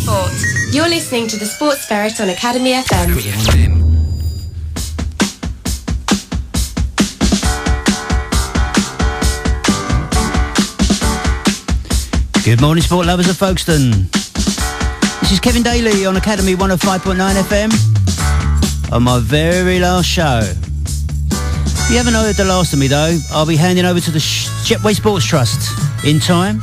sport. You're listening to the Sports Ferret on Academy FM. Good morning, sport lovers of Folkestone. This is Kevin Daly on Academy 105.9 FM on my very last show. If you haven't heard the last of me, though, I'll be handing over to the Jetway Sports Trust in time.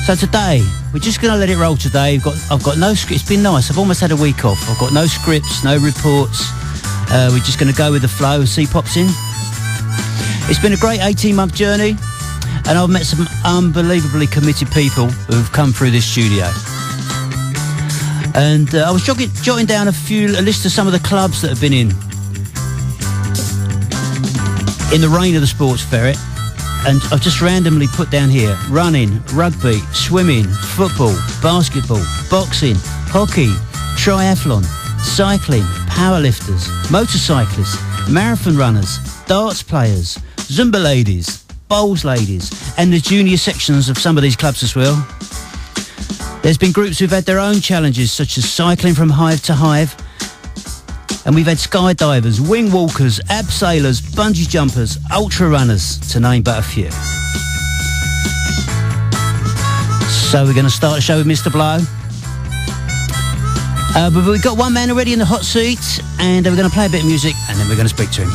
So today, we're just going to let it roll today. I've got no script. It's been nice. I've almost had a week off. I've got no scripts, no reports. We're just going to go with the flow and see pops in. It's been a great 18-month journey, and I've met some unbelievably committed people who've come through this studio. And I was jotting down a list of some of the clubs that have been in the reign of the Sports Ferret. And I've just randomly put down here: running, rugby, swimming, football, basketball, boxing, hockey, triathlon, cycling, powerlifters, motorcyclists, marathon runners, darts players, Zumba ladies, bowls ladies, and the junior sections of some of these clubs as well. There's been groups who've had their own challenges, such as cycling from hive to hive. And we've had skydivers, wing walkers, abseilers, bungee jumpers, ultra runners, to name but a few. So we're going to start the show with Mr. Blow. But we've got one man already in the hot seat, and we're going to play a bit of music, and then we're going to speak to him.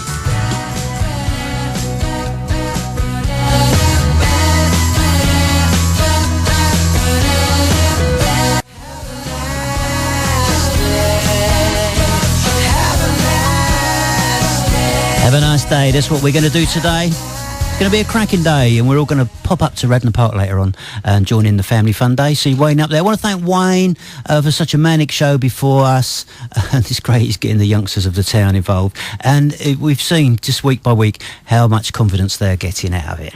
Have a nice day. That's what we're going to do today. It's going to be a cracking day, and we're all going to pop up to Radnor Park later on and join in the Family Fun Day. See Wayne up there. I want to thank Wayne for such a manic show before us. And it's great he's getting the youngsters of the town involved. And we've seen just week by week how much confidence they're getting out of it.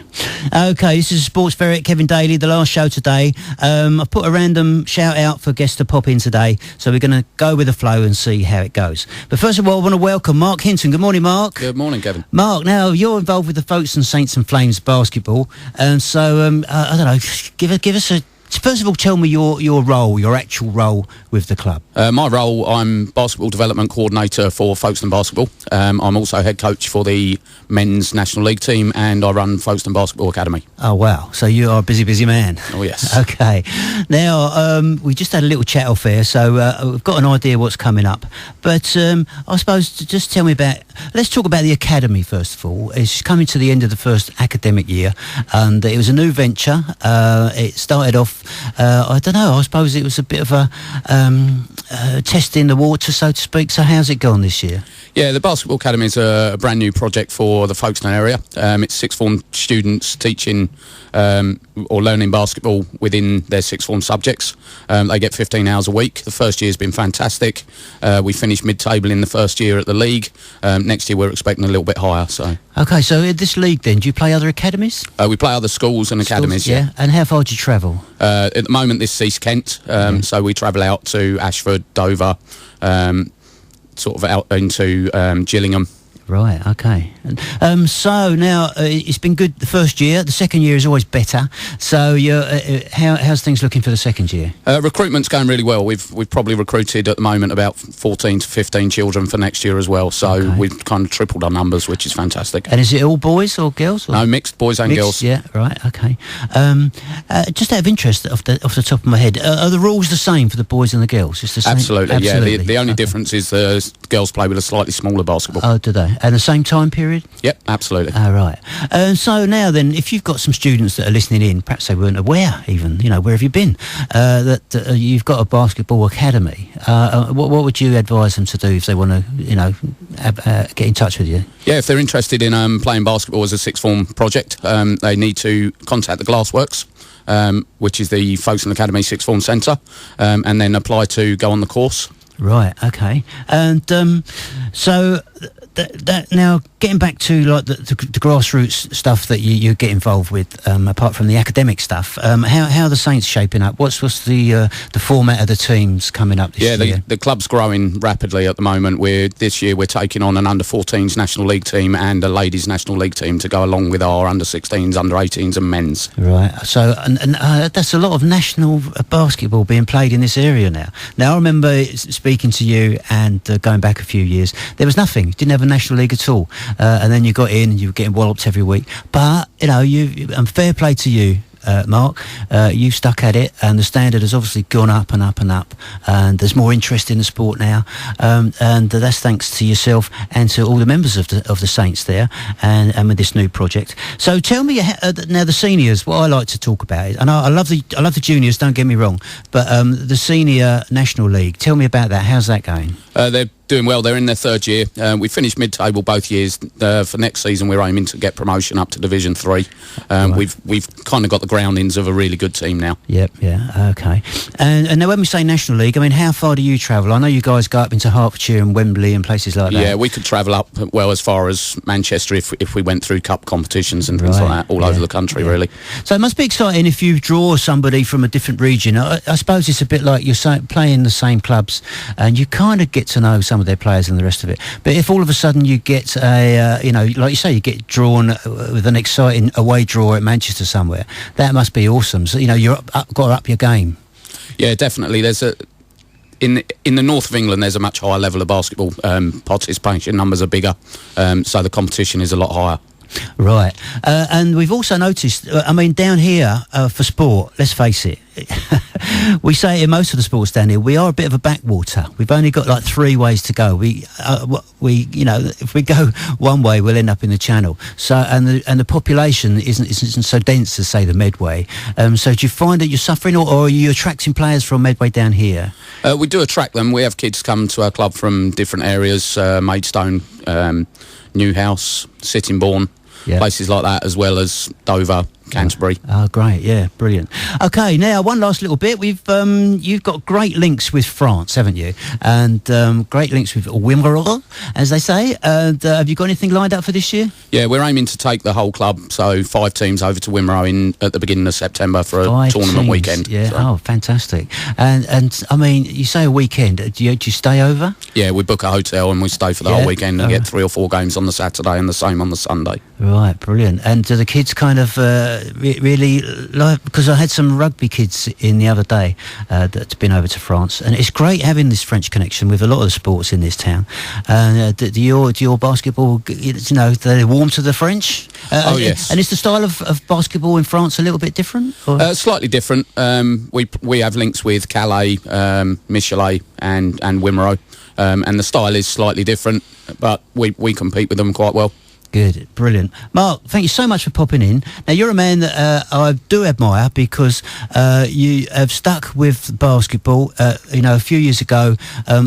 Okay, this is Sports Ferret, Kevin Daly, the last show today. I've put a random shout out for guests to pop in today, so we're going to go with the flow and see how it goes. But first of all, I want to welcome Mark Hinton. Good morning, Mark. Good morning, Kevin. Mark, now you're involved with the Folkestone Saints and Flames basketball, and so I don't know. Give us a. First of all, tell me your role, your actual role with the club. My role, I'm basketball development coordinator for Folkestone Basketball. I'm also head coach for the men's National League team, and I run Folkestone Basketball Academy. Oh, wow. So you are a busy man. Oh, yes. Okay. Now, we just had a little chat off air, so we've got an idea what's coming up. But I suppose just tell me let's talk about the academy first of all. It's coming to the end of the first academic year, and it was a new venture. It started off, I don't know, I suppose it was a bit of a test in the water, so to speak. So how's it gone this year? Yeah, the Basketball Academy is a brand new project for the Folkestone area. It's sixth form students teaching or learning basketball within their sixth form subjects. They get 15 hours a week. The first year has been fantastic. We finished mid-table in the first year at the league. Next year we're expecting a little bit higher. So. Okay, so in this league then, do you play other academies? We play other schools and academies, yeah. And how far do you travel? At the moment, this is East Kent, so we travel out to Ashford, Dover, sort of out into Gillingham. Right, okay. So now it's been good the first year. The second year is always better. So how's things looking for the second year? Recruitment's going really well. We've probably recruited at the moment about 14 to 15 children for next year as well. So we've kind of tripled our numbers, which is fantastic. And is it all boys or girls? Or? No, mixed, boys and girls. Yeah, right, okay. Just out of interest, off the top of my head, are the rules the same for the boys and the girls? It's the same? Absolutely, yeah. The only difference is the girls play with a slightly smaller basketball. Oh, do they? And the same time period? Yep, absolutely. Oh, right. So now then, if you've got some students that are listening in, perhaps they weren't aware even, where have you been, that you've got a basketball academy, what would you advise them to do if they want to, get in touch with you? Yeah, if they're interested in playing basketball as a sixth form project, they need to contact the Glassworks, which is the Folkestone Academy Sixth Form Centre, and then apply to go on the course. Right, okay. And so that now getting back to like the grassroots stuff that you get involved with, apart from the academic stuff, how are the Saints shaping up? What's the format of the teams coming up this year? Yeah, the club's growing rapidly at the moment. This year we're taking on an under-14s National League team and a ladies National League team to go along with our under-16s, under-18s and men's. Right, so and that's a lot of national basketball being played in this area now. Now, I remember speaking to you and going back a few years, there was nothing. Didn't have a National League at all. And then you got in and you were getting walloped every week. But, you know, fair play to you, Mark. You've stuck at it, and the standard has obviously gone up and up and up. And there's more interest in the sport now. And that's thanks to yourself and to all the members of the Saints there and with this new project. So tell me, now the seniors, what I like to talk about is, and I love the juniors, don't get me wrong, but the senior National League, tell me about that. How's that going? They're doing well. They're in their third year. We finished mid-table both years. For next season, we're aiming to get promotion up to Division 3. Right. We've kind of got the groundings of a really good team now. Yep, yeah, okay. And now when we say National League, I mean, how far do you travel? I know you guys go up into Hertfordshire and Wembley and places like that. Yeah, we could travel up, well, as far as Manchester if we went through cup competitions and things like that all over the country, really. So it must be exciting if you draw somebody from a different region. I suppose it's a bit like you're playing the same clubs and you kind of get to know some of their players and the rest of it. But if all of a sudden you get like you say, you get drawn with an exciting away draw at Manchester somewhere, that must be awesome. So, you know, you're got to up your game. Yeah, definitely. There's in the north of England, there's a much higher level of basketball. Participation numbers are bigger, so the competition is a lot higher. Right, and we've also noticed, I mean, down here for sport, let's face it, we say in most of the sports down here, we are a bit of a backwater. We've only got like 3 ways to go. We you know, if we go one way, we'll end up in the Channel. So and the population isn't so dense as say the Medway. So do you find that you're suffering, or are you attracting players from Medway down here? We do attract them. We have kids come to our club from different areas, Maidstone, Newhouse, Sittingbourne. Yep. Places like that, as well as Dover, Canterbury. Oh, great, yeah, brilliant. Okay, now one last little bit. You've got great links with France, haven't you? And great links with Wimbledon, as they say. And have you got anything lined up for this year? Yeah, we're aiming to take the whole club, so 5 teams over to Wimbledon at the beginning of September for a tournament weekend. Yeah, so. Oh, fantastic. And I mean, you say a weekend. Do you stay over? Yeah, we book a hotel and we stay for the whole weekend and get 3 or 4 games on the Saturday and the same on the Sunday. Right, brilliant. And do the kids kind of really like, because I had some rugby kids in the other day that's been over to France, and it's great having this French connection with a lot of the sports in this town. Do your basketball, you know, they're warm to the French? Oh, yes. And is the style of basketball in France a little bit different? Slightly different. We have links with Calais, Michelet and Wimereux, and the style is slightly different, but we compete with them quite well. Good, brilliant. Mark, thank you so much for popping in. Now, you're a man that I do admire because you have stuck with basketball. You know, a few years ago,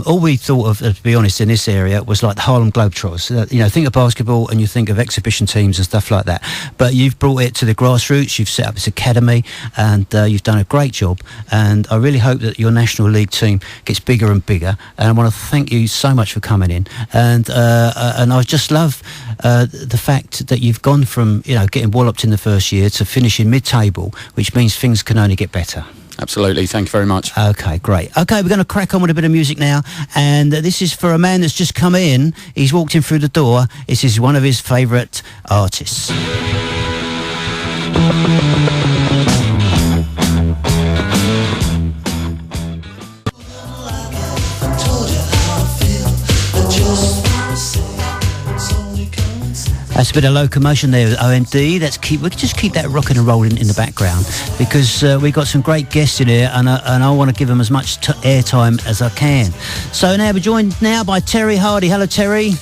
all we thought of, to be honest, in this area was like the Harlem Globetrotters. You know, think of basketball and you think of exhibition teams and stuff like that. But you've brought it to the grassroots, you've set up this academy, and you've done a great job. And I really hope that your National League team gets bigger and bigger. And I want to thank you so much for coming in. And I just love the fact that you've gone from, you know, getting walloped in the first year to finishing mid-table, which means things can only get better. Absolutely, thank you very much. Okay, great. Okay, we're going to crack on with a bit of music now, and this is for a man that's just come in. He's walked in through the door. This is one of his favourite artists. That's a bit of locomotion there with OMD. We can just keep that rocking and rolling in the background because we've got some great guests in here, and I want to give them as much airtime as I can. So now we're joined now by Terry Hardy. Hello, Terry.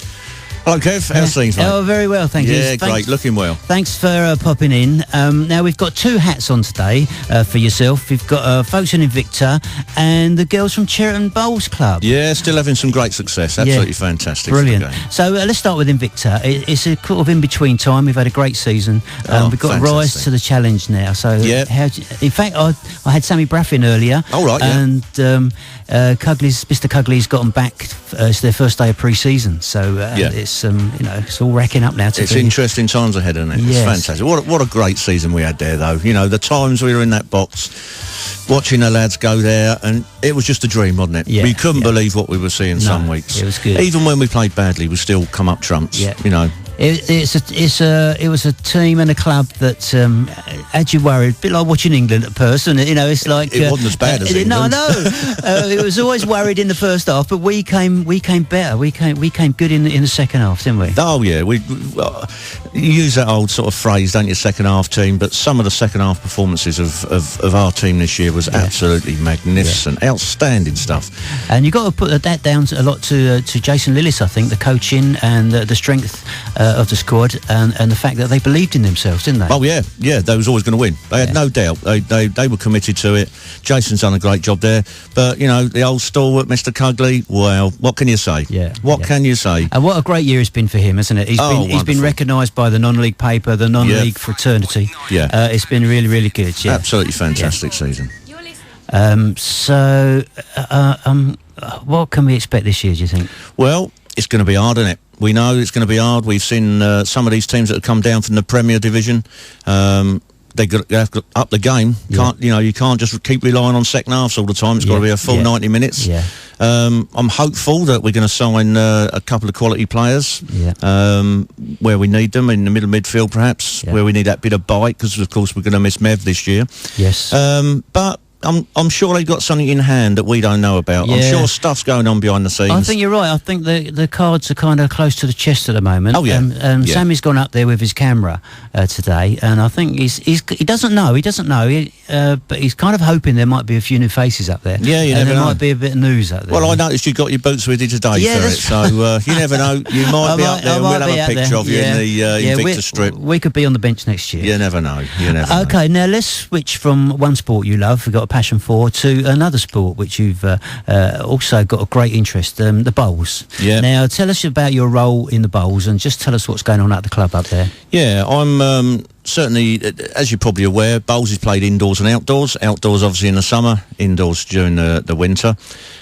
Hello, Kev. How's things, mate? Oh, very well, thank you. Yeah, great. Looking well. Thanks for popping in. Now, we've got 2 hats on today for yourself. We've got Folkestone Invicta and the girls from Cheriton Bowls Club. Yeah, still having some great success. Absolutely fantastic. Brilliant. So let's start with Invicta. It's a sort of in-between time. We've had a great season. We've got to rise to the challenge now. So, in fact, I had Sammy Braffin earlier. Oh, right, yeah. And Mr. Cugley's got them back. It's their first day of pre-season. So it's it's it's all racking up now. It's interesting times ahead, isn't it? Yes. It's fantastic. What a great season we had there, though. The times we were in that box, watching the lads go there, and it was just a dream, wasn't it? Yeah, we couldn't believe what we were seeing some weeks. It was good. Even when we played badly, we still come up trumps. Yeah. It was a team and a club that had you worried, a bit like watching England at person. It's like it wasn't as bad as England. No, I know. It was always worried in the first half, but we came better. We came good in the second half, didn't we? Oh yeah, you use that old sort of phrase, don't you? Second half team, but some of the second half performances of our team this year was absolutely magnificent, outstanding stuff. And you've got to put that down a lot to Jason Lillis, I think, the coaching and the strength of the squad and the fact that they believed in themselves, didn't they? Oh yeah, they was always going to win. They had no doubt. They were committed to it. Jason's done a great job there. But the old stalwart, Mr. Cugley. Well, what can you say? What can you say? And what a great year it's been for him, hasn't it? He's been recognised by the non-league paper, the non-league fraternity. Yeah, it's been really, really good. Yeah, absolutely fantastic season. What can we expect this year, do you think? Well, it's going to be hard, isn't it? We know it's going to be hard. We've seen some of these teams that have come down from the Premier Division. They have to up the game. You can't just keep relying on second halves all the time. It's got to be a full 90 minutes. Yeah. I'm hopeful that we're going to sign a couple of quality players where we need them in the middle midfield, perhaps where we need that bit of bite, because of course we're going to miss Mev this year. Yes. But I'm sure they've got something in hand that we don't know about. I'm sure stuff's going on behind the scenes. I think you're right. I think the cards are kind of close to the chest at the moment. Oh yeah. Sammy's gone up there with his camera today, and I think he doesn't know. But he's kind of hoping there might be a few new faces up there. Yeah, there might be a bit of news up there. Well, I noticed you got your boots with you today, Ferret, so you never know. You might be up there. We'll have a picture of you in the Invicta Strip. We could be on the bench next year. You never know. Okay, now let's switch from one sport you love, we've got a passion for, to another sport which you've also got a great interest, the bowls. Yeah. Now, tell us about your role in the bowls and just tell us what's going on at the club up there. Yeah, I'm certainly, as you're probably aware, bowls is played indoors and outdoors. Outdoors, obviously, in the summer, indoors during the winter.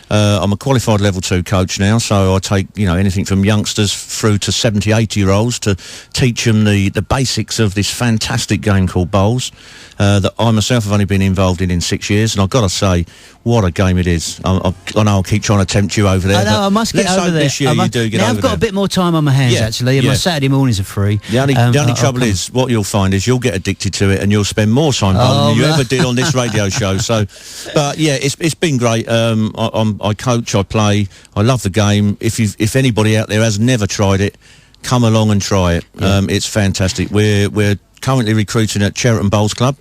I'm a qualified level 2 coach now, so I take anything from youngsters through to 70, 80-year-olds to teach them the basics of this fantastic game called bowls that I myself have only been involved in 6 years, and I've got to say, what a game it is. I know I'll keep trying to tempt you over there. I know, I must get over there. This year you do get now over I've got there. a bit more time on my hands, actually, and my Saturday mornings are free. The only trouble is, what you'll find is you'll get addicted to it and you'll spend more time bowling than you ever did on this radio show. So, but yeah, it's been great. I coach, I play, I love the game. If anybody out there has never tried it, come along and try it. It's fantastic. We're currently recruiting at Cheriton Bowls Club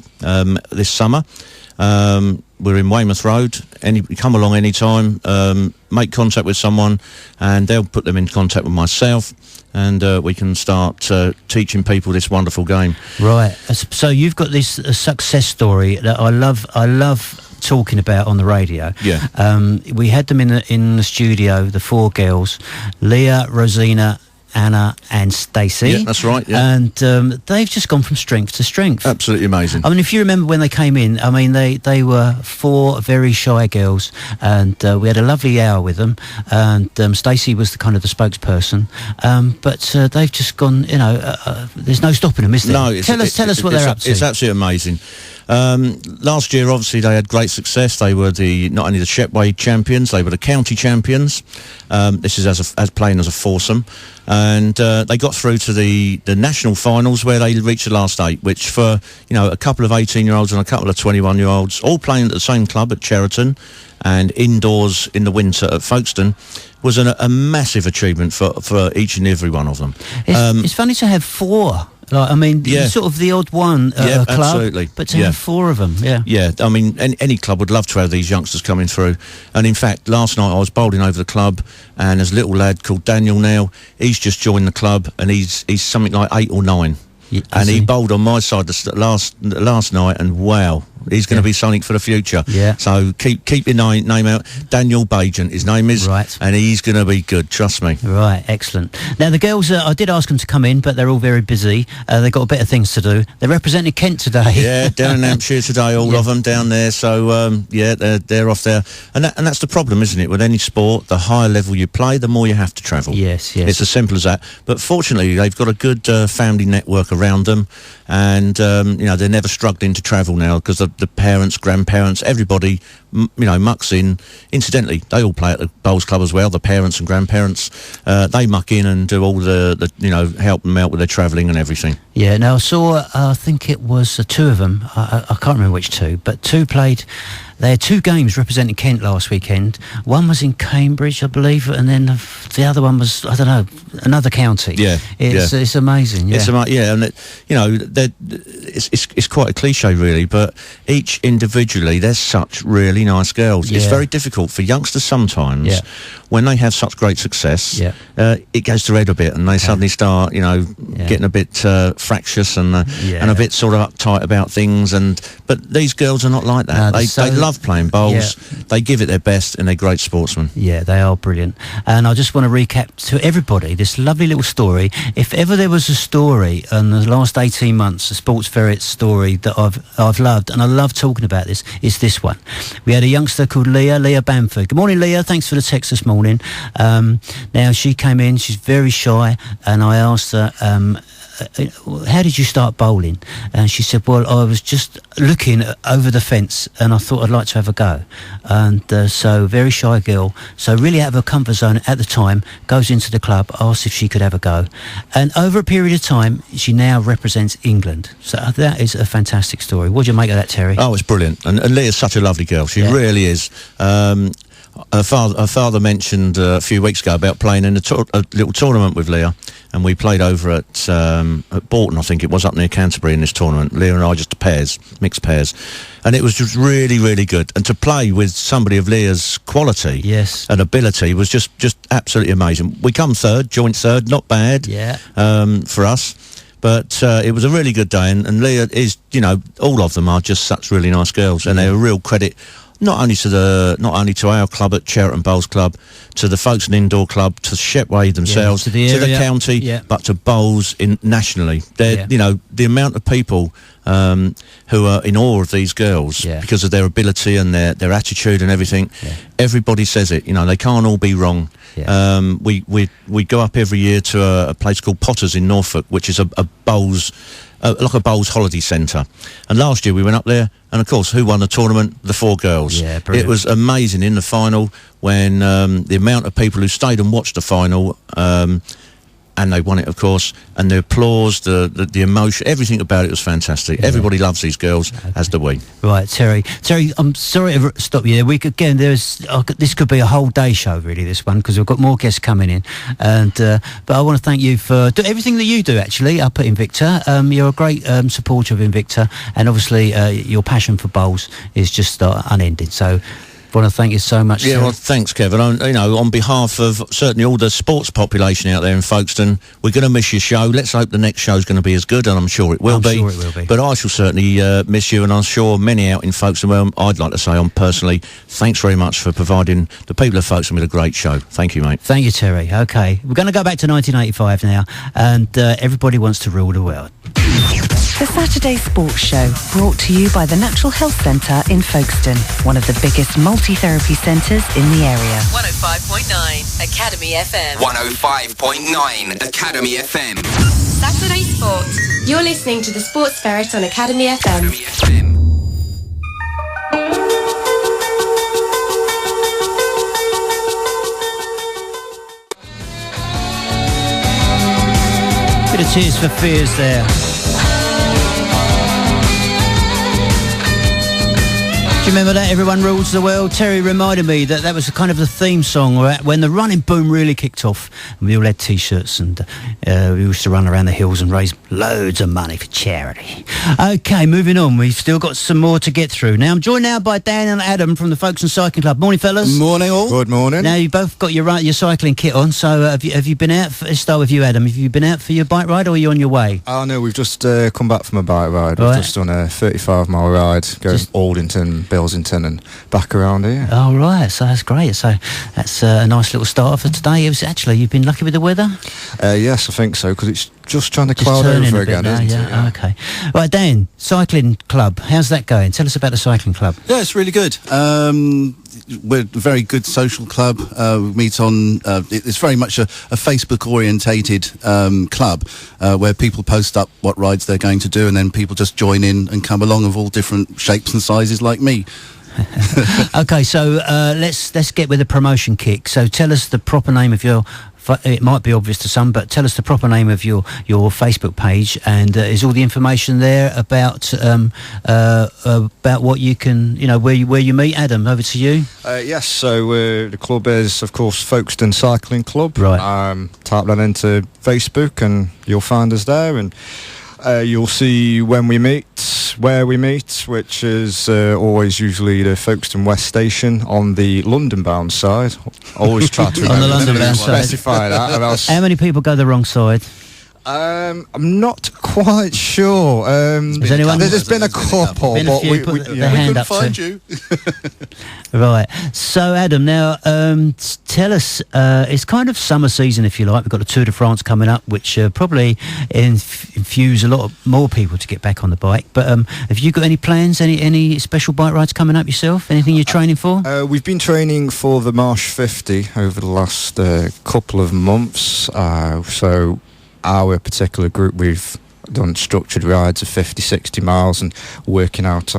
this summer. We're in Weymouth Road. Come along anytime, make contact with someone, and they'll put them in contact with myself, and we can start teaching people this wonderful game. Right. So you've got this success story that I love talking about on the radio. Yeah. We had them in the studio, the 4 girls, Leah, Rosina, Anna and Stacey. Yeah, that's right. Yeah. And they've just gone from strength to strength. Absolutely amazing. I mean, if you remember when they came in, I mean, they were 4 very shy girls, and we had a lovely hour with them. And Stacey was the spokesperson. But they've just gone. There's no stopping them, is there? No. Tell us what they're up to. It's absolutely amazing. Last year, obviously, they had great success. They were not only the Shepway champions, they were the county champions. This is as playing as a foursome, and they got through to the national finals where they reached the last 8, which for a couple of 18-year-olds and a couple of 21-year-olds all playing at the same club at Cheriton and indoors in the winter at Folkestone was a massive achievement for each and every one of them. It's funny to have 4. Sort of the odd one club, absolutely. But to have 4 of them, Yeah, I mean, any club would love to have these youngsters coming through. And in fact, last night I was bowling over the club, and there's a little lad called Daniel now. He's just joined the club, and he's something like 8 or 9. And he bowled on my side last night, and wow, He's going to be something for the future. Yeah. So keep your name out. Daniel Bajent, his name is. Right. And he's going to be good, trust me. Right, excellent. Now, the girls, I did ask them to come in, but they're all very busy. They've got better things to do. They're representing Kent today. Yeah, down in Hampshire today, all of them down there. So, they're off there. And that's the problem, isn't it? With any sport, the higher level you play, the more you have to travel. Yes. It's as simple as that. But fortunately, they've got a good family network around them. And, they're never struggling to travel now because the parents, grandparents, everybody, mucks in. Incidentally, they all play at the bowls club as well. The parents and grandparents, they muck in and do all the help them out with their travelling and everything. Yeah, now I saw, I think it was two of them, I can't remember which two, but two played, they had two games representing Kent last weekend. One was in Cambridge, I believe, and then the other one was, I don't know, another county. Yeah. It's amazing, yeah. And it's quite a cliche really, but each individually, they're such really nice girls. Yeah. It's very difficult for youngsters sometimes when they have such great success, it goes to their head a bit and they suddenly start, getting a bit fractious and a bit sort of uptight about things. But these girls are not like that. No, they love playing bowls. They give it their best and they're great sportsmen. Yeah, they are brilliant. And I just want to recap to everybody this lovely little story. If ever there was a story in the last 18 months, a Sportsferrets story that I've loved, and I love talking about this, it's this one. We had a youngster called Leah Bamford. Good morning, Leah. Thanks for the text this morning. Now, she came in, she's very shy, and I asked her, how did you start bowling? And she said, well, I was just looking over the fence and I thought I'd like to have a go. And so very shy girl, so really out of her comfort zone at the time, goes into the club, asks if she could have a go. And over a period of time, she now represents England. So that is a fantastic story. What do you make of that, Terry? Oh, it's brilliant. And Leah's such a lovely girl. She really is. Her father mentioned a few weeks ago about playing in a little tournament with Leah, and we played over at Bourton, I think it was, up near Canterbury in this tournament. Leah and I just mixed pairs, and it was just really, really good. And to play with somebody of Leah's quality and ability was just absolutely amazing. We come joint third, not bad for us. But it was a really good day, and Leah is, all of them are just such really nice girls, and they're a real credit. Not only to our club at Cheriton Bowls Club, to the Folkestone Indoor Club, to Shepway themselves, to the county, but to bowls nationally. They're, the amount of people who are in awe of these girls because of their ability and their attitude and everything. Everybody says it. They can't all be wrong. We go up every year to a place called Potters in Norfolk, which is a bowls. Like a bowls holiday centre, and last year we went up there, and of course, who won the tournament? The four girls. Yeah, brilliant. It was amazing in the final when the amount of people who stayed and watched the final, and they won it, of course, and the applause, the emotion, everything about it was fantastic. Everybody loves these girls, as do we. Right, Terry, I'm sorry to stop you there. This could be a whole day show, really, this one, because we've got more guests coming in. And but I want to thank you for everything that you do, actually, up at Invicta. You're a great supporter of Invicta, and obviously your passion for bowls is just unending. So I want to thank you so much. Yeah, well, thanks, Kevin. On behalf of certainly all the sports population out there in Folkestone, we're going to miss your show. Let's hope the next show's going to be as good, and I'm sure it will be. But I shall certainly miss you, and I'm sure many out in Folkestone. Well, I'd like to say, personally, thanks very much for providing the people of Folkestone with a great show. Thank you, mate. Thank you, Terry. OK, we're going to go back to 1985 now, and everybody wants to rule the world. The Saturday Sports Show, brought to you by the Natural Health Centre in Folkestone, one of the biggest multi-therapy centres in the area. 105.9 Academy FM. 105.9 Academy FM. Saturday Sports. You're listening to the Sports Ferret on Academy FM. Academy FM. Bit of Tears for Fears there. Do you remember that? Everyone Rules the World. Terry reminded me that was kind of the theme song when the running boom really kicked off. And we all had T-shirts and we used to run around the hills and raise loads of money for charity. OK, moving on. We've still got some more to get through. Now, I'm joined now by Dan and Adam from the Folkestone Cycling Club. Morning, fellas. Morning, all. Good morning. Now, you both got your cycling kit on, so have you been out? Let's start with you, Adam. Have you been out for your bike ride or are you on your way? Oh, no, we've just come back from a bike ride. Right. We've just done a 35-mile ride, going Aldington, Bilsington and back around here. Oh, right. So that's great. So that's a nice little start for today. You've been lucky with the weather? Yes, I think so, because it's just trying to cloud over again, isn't it? Yeah, OK. Right, Dan, Cycling Club, how's that going? Tell us about the Cycling Club. Yeah, it's really good. We're a very good social club. We meet on... it's very much a Facebook-orientated club where people post up what rides they're going to do and then people just join in and come along of all different shapes and sizes like me. OK, so let's get with the promotion kick. So tell us the proper name of your... It might be obvious to some, but tell us the proper name of your Facebook page, and is all the information there about what you can, where you meet. Adam, over to you. Yes, so the club is, of course, Folkestone Cycling Club. Right. Type that into Facebook and you'll find us there, and you'll see when we meet, where we meet, which is always usually the Folkestone West Station on the London-bound side. Always try to on the London-bound side. Specify that. How many people go the wrong side? I'm not quite sure. There's been a couple, but we couldn't find you. Right. So, Adam, now tell us. It's kind of summer season, if you like. We've got the Tour de France coming up, which probably infuse a lot more people to get back on the bike. But have you got any plans? Any special bike rides coming up yourself? Anything you're training for? We've been training for the Marsh 50 over the last couple of months. So our particular group, we've done structured rides of 50-60 miles and working out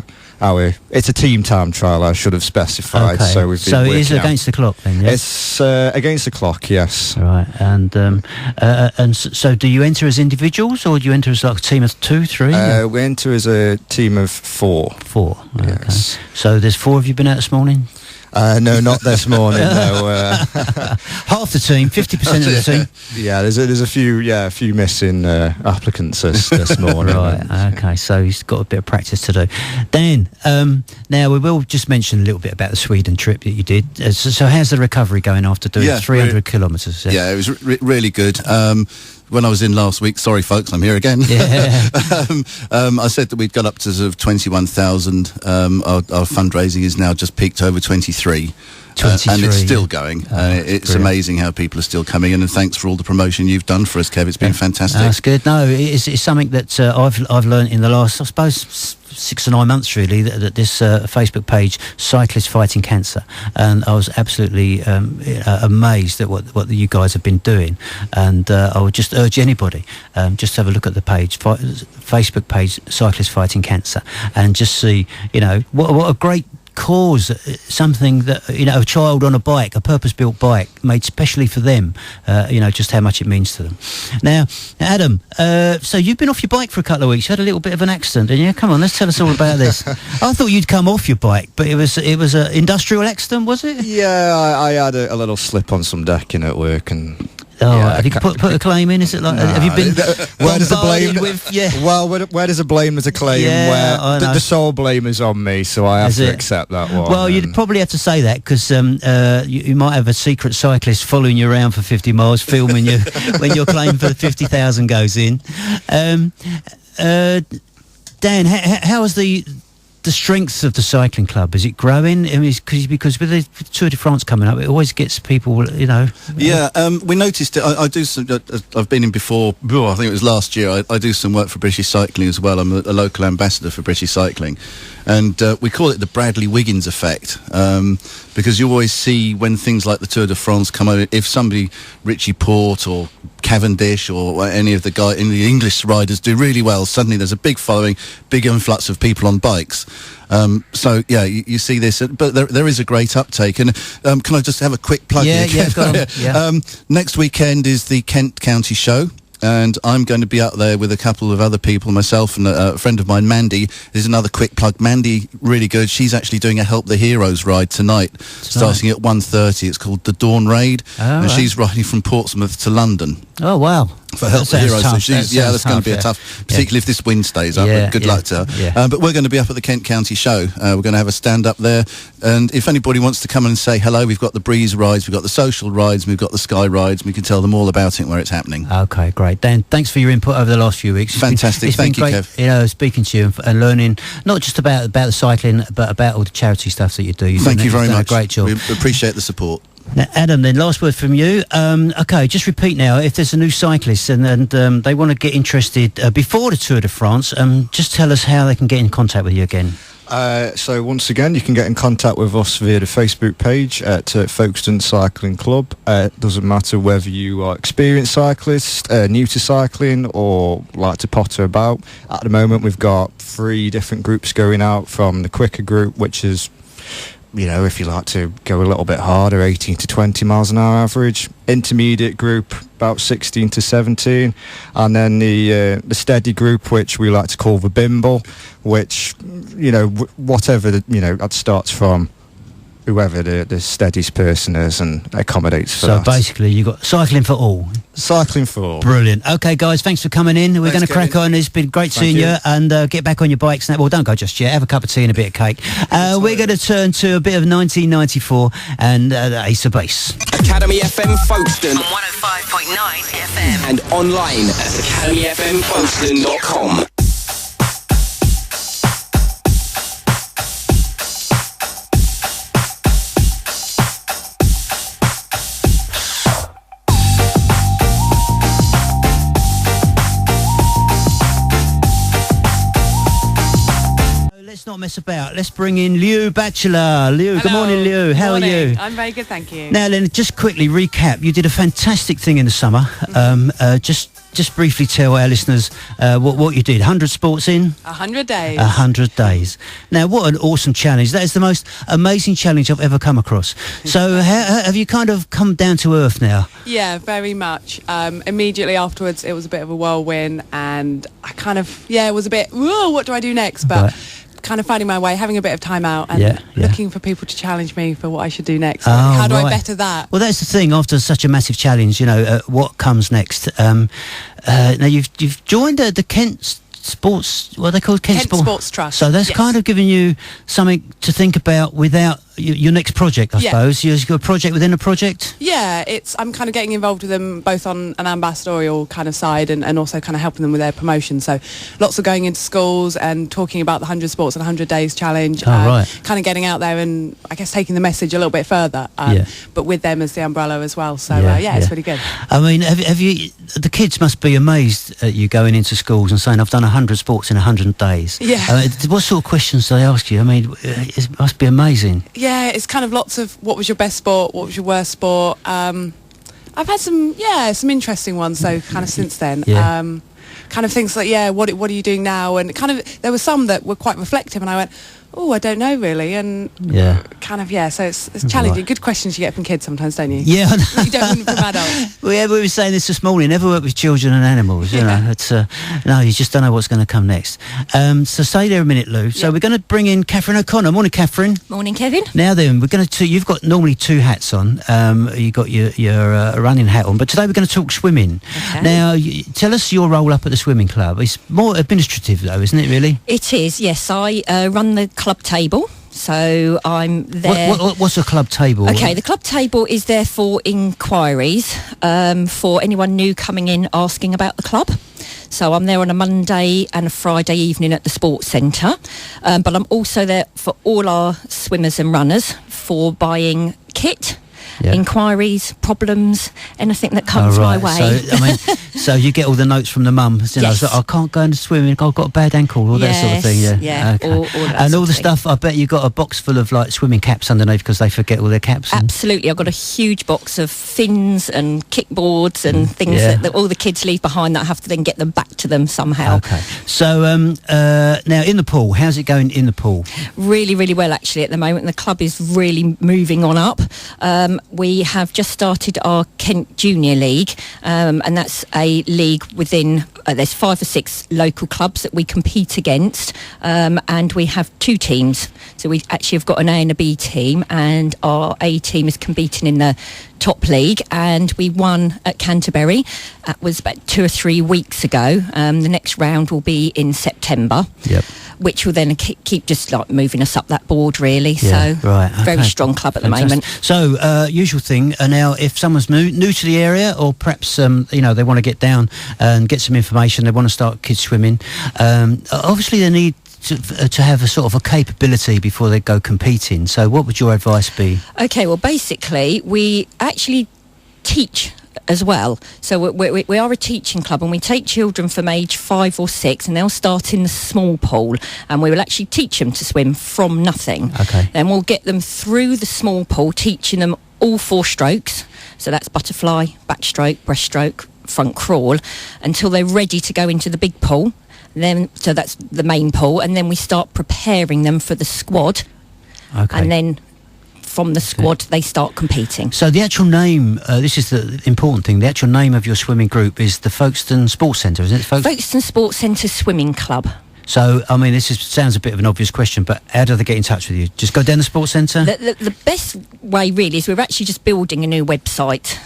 it's a team time trial, I should have specified. Okay. So it is against the clock then, yeah? It's against the clock, yes. Right. And so do you enter as individuals or do you enter as like a team of 2, 3? We enter as a team of 4. 4, okay. Yes. So there's 4 of you been out this morning? No, not this morning. No, half the team, 50% of the team. Yeah, there's a few missing applicants this morning. Right. Okay. So he's got a bit of practice to do. Dan, now we will just mention a little bit about the Sweden trip that you did. So how's the recovery going after doing 300 kilometres? Yeah, it was really good. When I was in last week, sorry folks, I'm here again. Yeah. I said that we'd got up to sort of 21,000. Our fundraising is now just peaked over 23. And it's still going. It's brilliant. Amazing how people are still coming in, and thanks for all the promotion you've done for us, Kev. It's been fantastic. That's good. No, it's something that I've learned in the last, I suppose, 6 or 9 months really, that this Facebook page, Cyclists Fighting Cancer, and I was absolutely amazed at what you guys have been doing, and I would just urge anybody just have a look at the page, Facebook page, Cyclists Fighting Cancer, and just see what a great cause, something that a child on a bike, a purpose-built bike made specially for them, just how much it means to them. Now, Adam, so you've been off your bike for a couple of weeks. You had a little bit of an accident, didn't you? Come on, let's tell us all about this. I thought you'd come off your bike, but it was an industrial accident, was it? Yeah, I had a little slip on some decking at work, and have you put a claim in? Is it like have you been where does the blame with, yeah. Well, where does the blame as a claim? Yeah, where the sole blame is on me, so I have to accept that one. Well, you'd probably have to say that because you might have a secret cyclist following you around for 50 miles, filming you when your claim for 50,000 goes in. Dan, how is the strength of the cycling club? Is it growing? I mean, because with the Tour de France coming up, it always gets people, Yeah, we noticed it. I do some. I've been in before. I think it was last year. I do some work for British Cycling as well. I'm a local ambassador for British Cycling, and we call it the Bradley Wiggins effect, because you always see when things like the Tour de France come over, if somebody, Richie Porte or Cavendish or any of the English riders do really well, suddenly there's a big following, big influx of people on bikes. So yeah, you see this, but there is a great uptake. And can I just have a quick plug? Yeah, go on. Yeah. Next weekend is the Kent County Show. and I'm going to be out there with a couple of other people, myself and a friend of mine, Mandy. There's another quick plug. Mandy, really good. She's actually doing a Help the Heroes ride tonight, starting at 1:30. It's called the Dawn Raid, and she's riding from Portsmouth to London. Oh, wow. For Help the Heroes. Tough. So that's going to be a tough, particularly if this wind stays up. But good luck to her. Yeah. But we're going to be up at the Kent County Show. We're going to have a stand up there. And if anybody wants to come and say hello, we've got the Breeze rides, we've got the social rides, we've got the Sky rides. We can tell them all about it and where it's happening. Okay, great. Dan, thanks for your input over the last few weeks. Fantastic. Thank you, Kev. You know, speaking to you and learning not just about the cycling, but about all the charity stuff that you do. Thank you very much. A great job. We appreciate the support. Now, Adam, then last word from you. Okay, just repeat now. If there's a new cyclist and they want to get interested before the Tour de France, just tell us how they can get in contact with you again. So once again, you can get in contact with us via the Facebook page at Folkestone Cycling Club. It doesn't matter whether you are experienced cyclist, new to cycling, or like to potter about. At the moment, we've got 3 different groups going out, from the quicker group, which is, you know, if you like to go a little bit harder, 18 to 20 miles an hour average. Intermediate group, about 16 to 17. And then the steady group, which we like to call the bimble, which, you know, whatever, that starts from whoever the steadiest person is and accommodates for that. So basically, you've got cycling for all. Cycling for all. Brilliant. Okay, guys, thanks for coming in. We're going to crack on. It's been great seeing you. And get back on your bikes now. Well, don't go just yet. Have a cup of tea and a bit of cake. We're going to turn to a bit of 1994 and Ace of Base. Academy FM Folkestone on 105.9 FM and online at academyfmfolkstone.com. Let's not mess about. Let's bring in Liu Batchelor. Liu, good morning, Liu. How are you? I'm very good, thank you. Now, then, just quickly recap. You did a fantastic thing in the summer. Just briefly tell our listeners what you did. 100 sports in? 100 days. 100 days. Now, what an awesome challenge. That is the most amazing challenge I've ever come across. So, have you kind of come down to earth now? Yeah, very much. Immediately afterwards, it was a bit of a whirlwind, and I kind of, it was a bit, whoa, what do I do next? But kind of finding my way, having a bit of time out, and looking for people to challenge me for what I should do next. How do I better that? Well, that's the thing. After such a massive challenge, what comes next? Now you've joined the Kent Sports. What are they called? Kent Sports Trust. So that's kind of giving you something to think about without your next project, I suppose. You've got a project within a project? Yeah, I'm kind of getting involved with them both on an ambassadorial kind of side and also kind of helping them with their promotion. So lots of going into schools and talking about the 100 Sports and 100 Days Challenge. Kind of getting out there and I guess taking the message a little bit further. But with them as the umbrella as well. So it's really good. I mean, have you? The kids must be amazed at you going into schools and saying, I've done 100 sports in 100 days. Yeah. What sort of questions do they ask you? I mean, it must be amazing. Yeah, it's kind of lots of what was your best sport, what was your worst sport. I've had some interesting ones though, kind of since then. Kind of things like, what are you doing now? And kind of, there were some that were quite reflective and I went, oh, I don't know really. And kind of, so it's challenging. Good questions you get from kids sometimes, don't you? Yeah. You don't from adults. We were saying this morning, never work with children and animals, you know. It's, no, you just don't know what's going to come next. So stay there a minute, Lou. So we're going to bring in Catherine O'Connor. Morning, Catherine. Morning, Kevin. Now then, we're going to, you've got normally 2 hats on. You've got your running hat on, but today we're going to talk swimming. Okay. Now, tell us your role up at the swimming club. It's more administrative though, isn't it, really? It is, yes. I run the club table, so I'm there. What's a club table? Okay, the club table is there for inquiries, for anyone new coming in asking about the club. So I'm there on a Monday and a Friday evening at the sports centre, but I'm also there for all our swimmers and runners for buying kit, inquiries, problems, anything that comes my way. So, I mean, so you get all the notes from the mum. You know, so I can't go into swimming. I've got a bad ankle, all that sort of thing. Yeah. Okay. All that and all the sort of stuff. I bet you got a box full of like swimming caps underneath because they forget all their caps. Absolutely, I've got a huge box of fins and kickboards and things that all the kids leave behind that I have to then get them back to them somehow. Okay. So now in the pool, how's it going in the pool? Really, really well actually at the moment. The club is really moving on up. We have just started our Kent Junior League, and that's a a league within, there's 5 or 6 local clubs that we compete against, and we have 2 teams. So we actually have got an A and a B team, and our A team is competing in the top league, and we won at Canterbury. That was about 2 or 3 weeks ago. The next round will be in September. Yep. Which will then keep just like moving us up that board, really. Yeah, so, right, very okay. strong club at Fantastic. the moment. So, usual thing. Now, if someone's new to the area, or perhaps they want to get down and get some information, they want to start kids swimming. Obviously, they need to have a sort of a capability before they go competing. So, what would your advice be? Okay, well, basically, we actually teach as well. So we are a teaching club, and we take children from age 5 or 6, and they'll start in the small pool, and we will actually teach them to swim from nothing. Okay. Then we'll get them through the small pool, teaching them all 4 strokes. So that's butterfly, backstroke, breaststroke, front crawl, until they're ready to go into the big pool. So that's the main pool, and then we start preparing them for the squad. Okay. And then from the squad, they start competing. So the actual name, this is the important thing, the actual name of your swimming group is the Folkestone Sports Centre, isn't it? Folkestone Sports Centre Swimming Club. So, I mean, sounds a bit of an obvious question, but how do they get in touch with you? Just go down the sports centre? The best way, really, is we're actually just building a new website,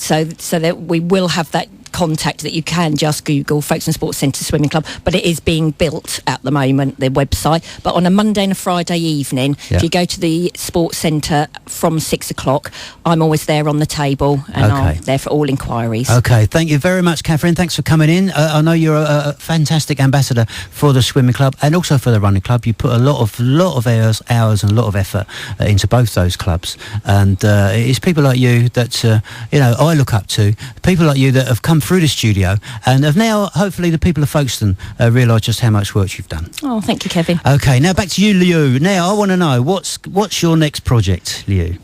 so that we will have that contact that you can just Google Folkestone Sports Centre Swimming Club, but it is being built at the moment, the website. But on a Monday and a Friday evening, if you go to the sports centre from 6 o'clock, I'm always there on the table, and I'm there for all inquiries. Okay, thank you very much, Catherine. Thanks for coming in. I know you're a fantastic ambassador for the swimming club and also for the running club. You put a lot of hours and a lot of effort into both those clubs, and it's people like you that I look up to. People like you that have come through the studio and have now, hopefully, the people of Folkestone realise just how much work you've done. Oh, thank you, Kevin. Okay, now back to you, Liu. Now I want to know what's your next project, Liu?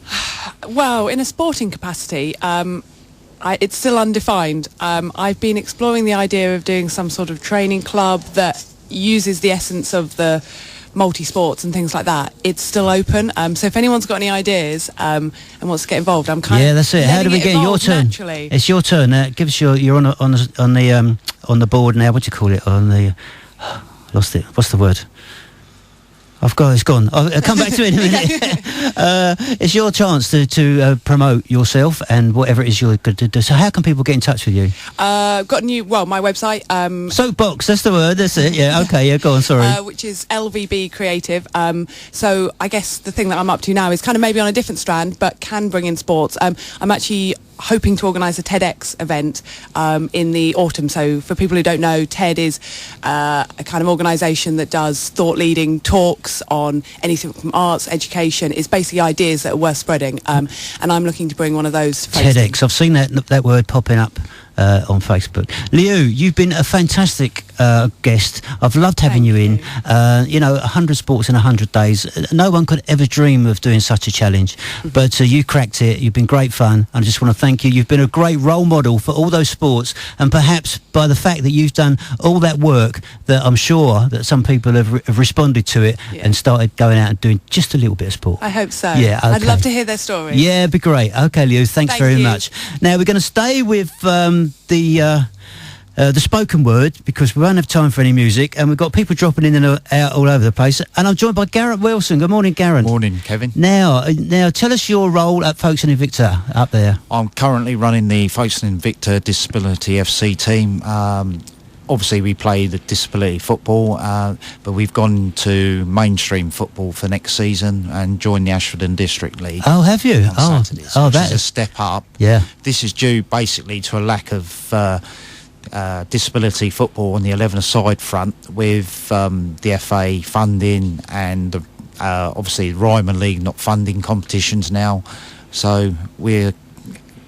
Well, in a sporting capacity, it's still undefined. I've been exploring the idea of doing some sort of training club that uses the essence of the multi-sports and things like that. It's still open, so if anyone's got any ideas and wants to get involved, I'm kind of that's it. How do we get your turn? Naturally. It's your turn. Give us you're on the board now. What do you call it? On the lost it. What's the word? It's gone. I'll come back to it in a minute. It's your chance to promote yourself and whatever it is you're going to do. So how can people get in touch with you? Got my website. Soapbox, that's the word, that's it. Yeah, okay, yeah, go on, sorry. Which is LVB Creative. So I guess the thing that I'm up to now is kind of maybe on a different strand, but can bring in sports. I'm actually hoping to organise a TEDx event in the autumn. So for people who don't know, TED is a kind of organisation that does thought-leading talks on anything from arts, education. It's basically ideas that are worth spreading. And I'm looking to bring one of those. TEDx, I've seen that word popping up on Facebook. Liu, you've been a fantastic guest. I've loved having you in. 100 sports in 100 days. No one could ever dream of doing such a challenge, but you cracked it. You've been great fun. I just want to thank you. You've been a great role model for all those sports, and perhaps by the fact that you've done all that work, that I'm sure that some people have responded to it and started going out and doing just a little bit of sport. I hope so. Yeah, okay. I'd love to hear their stories. Yeah, it'd be great. Okay, Liu, thanks very much. Now we're going to stay with the spoken word, because we won't have time for any music, and we've got people dropping in and out all over the place, and I'm joined by Garrett Wilson. Good morning, Garrett. Morning, Kevin. Now tell us your role at Folkestone Invicta up there. I'm currently running the Folkestone Invicta Disability FC team. Obviously we play the disability football, but we've gone to mainstream football for next season and joined the Ashford District League. Oh, have you? On Saturdays, which is a step up. Yeah. This is due basically to a lack of disability football on the 11-a-side front, with the FA funding and obviously the Ryman League not funding competitions now. So we're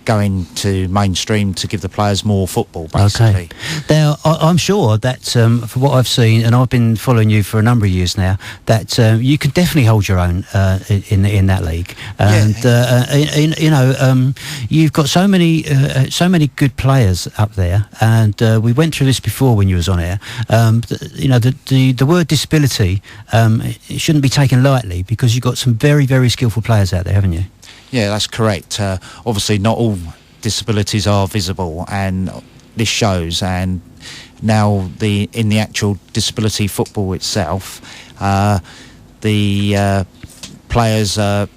going to mainstream to give the players more football, basically. Okay. Now, I'm sure that for what I've seen, and I've been following you for a number of years now, that you can definitely hold your own in that league. And you've got so many good players up there. And we went through this before when you was on air. The word disability it shouldn't be taken lightly, because you've got some very, very skillful players out there, haven't you? Yeah, that's correct. Obviously, not all disabilities are visible, and this shows. And now in the actual disability football itself, the players that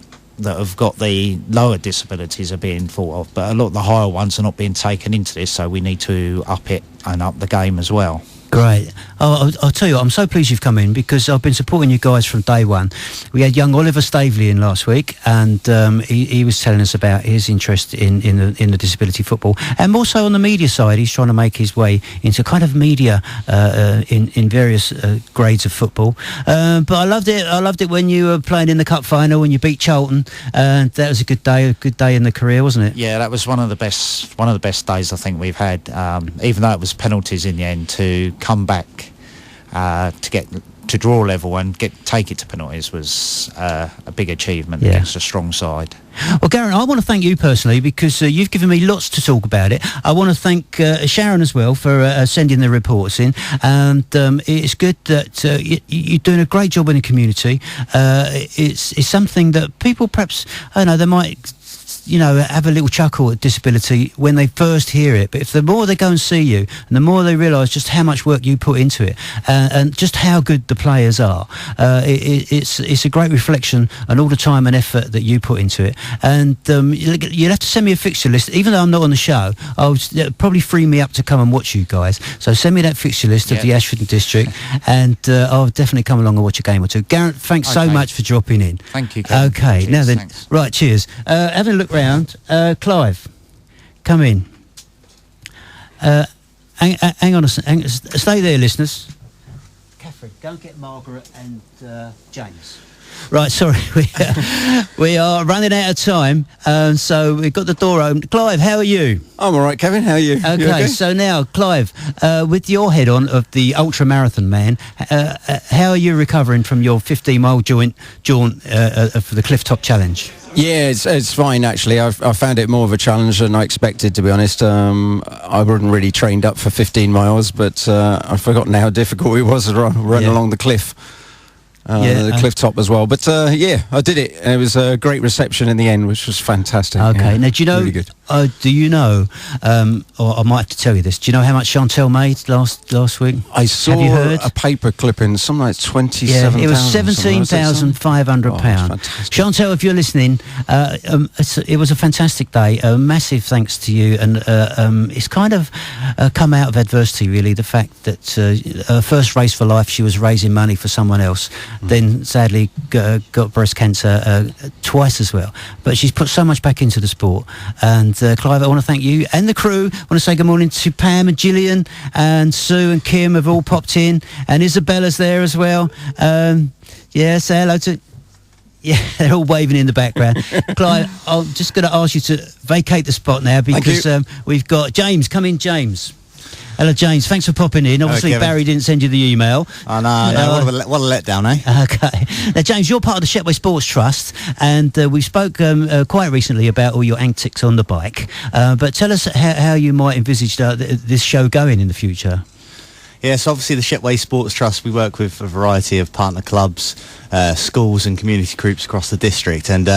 have got the lower disabilities are being thought of, but a lot of the higher ones are not being taken into this, so we need to up it and up the game as well. Great. I'll tell you what, I'm so pleased you've come in, because I've been supporting you guys from day one. We had young Oliver Staveley in last week, and he was telling us about his interest in the disability football, and also on the media side, he's trying to make his way into kind of media in various grades of football. But I loved it when you were playing in the cup final when you beat Charlton, and that was a good day in the career, wasn't it? Yeah, that was one of the best days I think we've had. Even though it was penalties in the end, to come back to get to draw level and take it to penalties was a big achievement against a strong side. Well, Gareth, I want to thank you personally, because you've given me lots to talk about it. I want to thank Sharon as well for sending the reports in, and it's good that you're doing a great job in the community. It's something that people perhaps, I don't know, they might have a little chuckle at disability when they first hear it, but if the more they go and see you, and the more they realise just how much work you put into it, and just how good the players are, it's a great reflection on all the time and effort that you put into it. And you'll have to send me a fixture list, even though I'm not on the show. It'll probably free me up to come and watch you guys, so send me that fixture list of the Ashford District, and I'll definitely come along and watch a game or two. Gareth, thanks so much for dropping in. Thank you, Kevin. Okay, cheers, now then, thanks. right, cheers. Having a look round, Clive, come in. Hang on stay there, listeners. Catherine, go and get Margaret and James. Right, sorry, we are running out of time, so we've got the door open. Clive, how are you? I'm all right, Kevin. How are you? Okay, so now, Clive, with your head on of the ultra marathon man, how are you recovering from your 15-mile jaunt for the Cliff Top Challenge? Yeah, it's fine actually. I found it more of a challenge than I expected, to be honest. I wasn't really trained up for 15 miles, but I've forgotten how difficult it was to run along the cliff. The cliff top as well, but I did it. It was a great reception in the end, which was fantastic. Okay, now do you know? Really good. Do you know? Or I might have to tell you this. Do you know how much Chantel made last week? I saw Have you heard? a paper clipping, something like 27,000. Yeah, it was £17,500. Chantel, if you're listening, it was a fantastic day. A massive thanks to you, and it's kind of come out of adversity, really. The fact that her first race for life, she was raising money for someone else. Then sadly got breast cancer twice as well, but she's put so much back into the sport. And Clive, I want to thank you and the crew. I want to say good morning to Pam and Gillian, and Sue and Kim have all popped in, and Isabella's there as well. Say hello to... Yeah, they're all waving in the background. Clive, I'm just going to ask you to vacate the spot now, because we've got James. Come in, James. Hello, James. Thanks for popping in. Obviously, Barry didn't send you the email. I know. What a letdown, eh? Okay. Now, James, you're part of the Shetway Sports Trust, and we spoke quite recently about all your antics on the bike. But tell us how you might envisage this show going in the future. Yes, obviously the Shetway Sports Trust, we work with a variety of partner clubs, schools and community groups across the district, and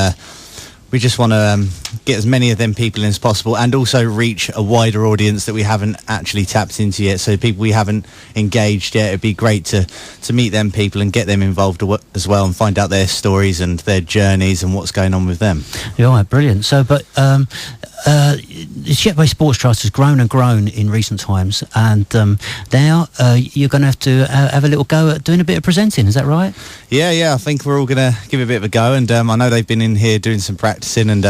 we just want to get as many of them people in as possible, and also reach a wider audience that we haven't actually tapped into yet. So people we haven't engaged yet, it'd be great to meet them people and get them involved as well, and find out their stories and their journeys and what's going on with them. Yeah, all right, brilliant. So, but the Shetway Sports Trust has grown and grown in recent times, and now you're going to have a little go at doing a bit of presenting. Is that right? Yeah. I think we're all going to give it a bit of a go, and I know they've been in here doing some practicing and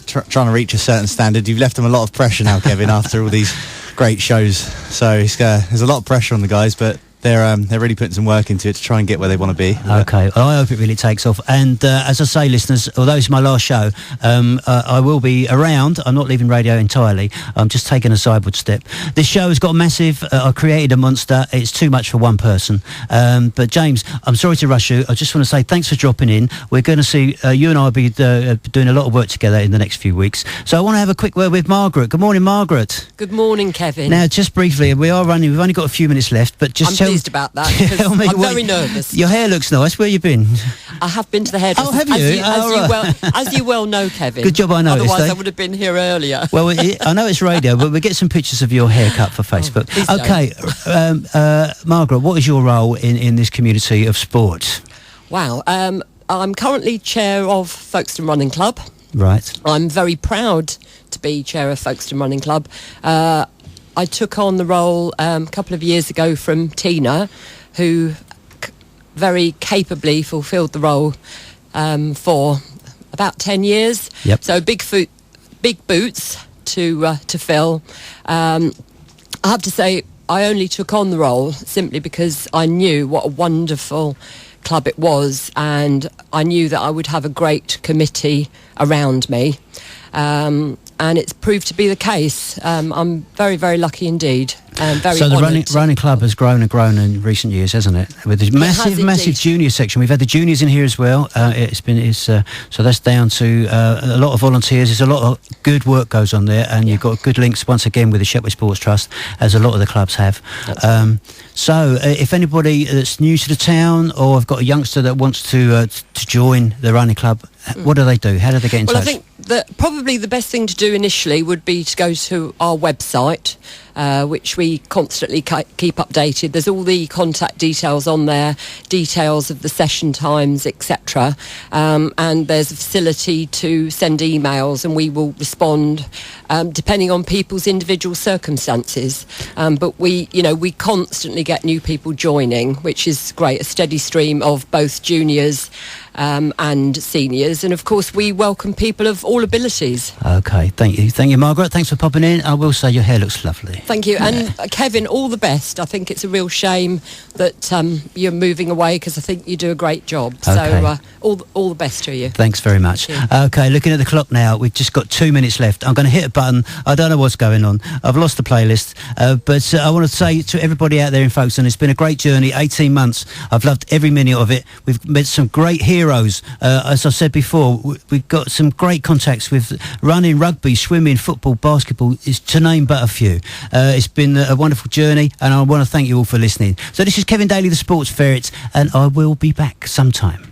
trying to reach a certain standard. You've left them a lot of pressure now, Kevin, after all these great shows. So there's a lot of pressure on the guys, but they're really putting some work into it to try and get where they want to be. Okay, well, I hope it really takes off. And as I say, listeners, although it's my last show, I will be around. I'm not leaving radio entirely. I'm just taking a sideward step. This show has got massive. I created a monster. It's too much for one person. But James, I'm sorry to rush you. I just want to say thanks for dropping in. We're going to see you and I will be doing a lot of work together in the next few weeks. So I want to have a quick word with Margaret. Good morning, Margaret. Good morning, Kevin. Now, just briefly, we've only got a few minutes left, but just tell pleased about that because I'm very nervous. Your hair looks nice. Where you been? I have been to the hairdresser. Oh, have you? As you well know, Kevin. Good job I noticed. Otherwise, I would have been here earlier. Well, I know it's radio, but we'll get some pictures of your haircut for Facebook. Okay, Margaret, what is your role in this community of sport? Wow. I'm currently chair of Folkestone Running Club. Right. I'm very proud to be chair of Folkestone Running Club. I took on the role a couple of years ago from Tina, who very capably fulfilled the role for about 10 years. Yep. So big boots to fill. I have to say, I only took on the role simply because I knew what a wonderful club it was, and I knew that I would have a great committee around me. And it's proved to be the case. I'm very, very lucky indeed. Very so the running club has grown and grown in recent years, hasn't it? With this massive junior section. We've had the juniors in here as well. So that's down to a lot of volunteers. There's a lot of good work goes on there, and you've got good links once again with the Shetway Sports Trust, as a lot of the clubs have. So if anybody that's new to the town, or have got a youngster that wants to join the running club, what do they do? How do they get in touch? Well, I think that probably the best thing to do initially would be to go to our website, which we constantly keep updated. There's all the contact details on there, details of the session times, etc. And there's a facility to send emails, and we will respond depending on people's individual circumstances. But we constantly get new people joining, which is great. A steady stream of both juniors and seniors, and of course we welcome people of all abilities. Okay, thank you, Margaret. Thanks for popping in. I will say your hair looks lovely. Thank you. And Kevin, all the best. I think it's a real shame that you're moving away, because I think you do a great job. Okay. So all the best to you. Thanks very much. Okay, looking at the clock now, we've just got 2 minutes left. I'm going to hit a button. I don't know what's going on. I've lost the playlist. But I want to say to everybody out there in Folkestone, it's been a great journey, 18 months. I've loved every minute of it. We've met some great heroes. As I said before, we've got some great contacts with running, rugby, swimming, football, basketball, is to name but a few. It's been a wonderful journey, and I want to thank you all for listening. So this is Kevin Daly, the Sports Ferrets, and I will be back sometime.